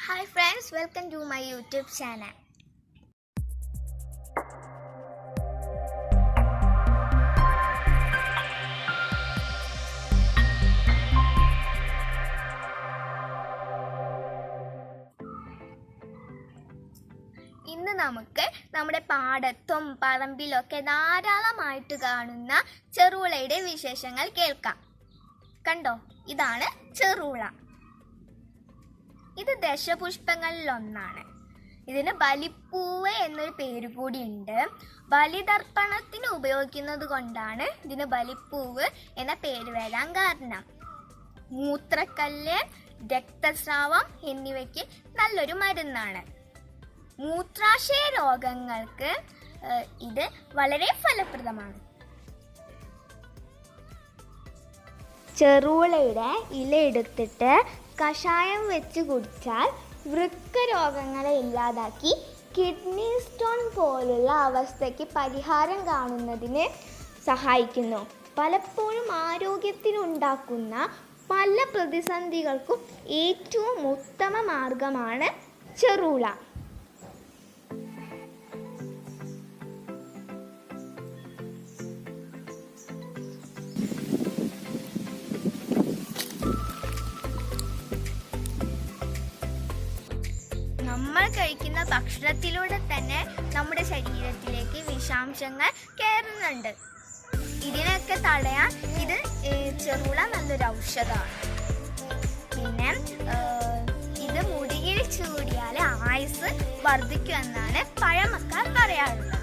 Hi friends, welcome to my YouTube channel. ഇന്ന് നമുക്ക് നമ്മുടെ പാടത്തും പറമ്പിലൊക്കെ ധാരാളമായിട്ട് കാണുന്ന ചെറുളയുടെ വിശേഷങ്ങൾ കേൾക്കാം. കണ്ടോ, ഇതാണ് ചെറുള. ഇത് ദശപുഷ്പങ്ങളിൽ ഒന്നാണ്. ഇതിന് ബലിപ്പൂവ് എന്നൊരു പേര് കൂടി ഉണ്ട്. ബലിതർപ്പണത്തിന് ഉപയോഗിക്കുന്നത് കൊണ്ടാണ് ഇതിന് ബലിപ്പൂവ് എന്ന പേര് വരാൻ കാരണം. മൂത്രക്കല്ല്, രക്തസ്രാവം എന്നിവയ്ക്ക് നല്ലൊരു മരുന്നാണ്. മൂത്രാശയ രോഗങ്ങൾക്ക് ഇത് വളരെ ഫലപ്രദമാണ്. ചെറുളയുടെ ഇല എടുത്തിട്ട് കഷായം വെച്ച് കുടിച്ചാൽ വൃക്ക രോഗങ്ങളെ ഇല്ലാതാക്കി കിഡ്നി സ്റ്റോൺ പോലുള്ള അവസ്ഥയ്ക്ക് പരിഹാരം കാണുന്നതിന് സഹായിക്കുന്നു. പലപ്പോഴും ആരോഗ്യത്തിനുണ്ടാക്കുന്ന പല പ്രതിസന്ധികൾക്കും ഏറ്റവും ഉത്തമ മാർഗമാണ് ചെറുള. നമ്മൾ കഴിക്കുന്ന ഭക്ഷണത്തിലൂടെ തന്നെ നമ്മുടെ ശരീരത്തിലേക്ക് വിഷാംശങ്ങൾ കയറുന്നുണ്ട്. ഇതിനൊക്കെ തടയാൻ ചെറുള നല്ലൊരു ഔഷധമാണ്. പിന്നെ ഇത് മുടിയിൽ ചൂടിയാൽ ആയുസ് വർദ്ധിക്കുമെന്നാണ് പഴമക്കാർ പറയാറുള്ളത്.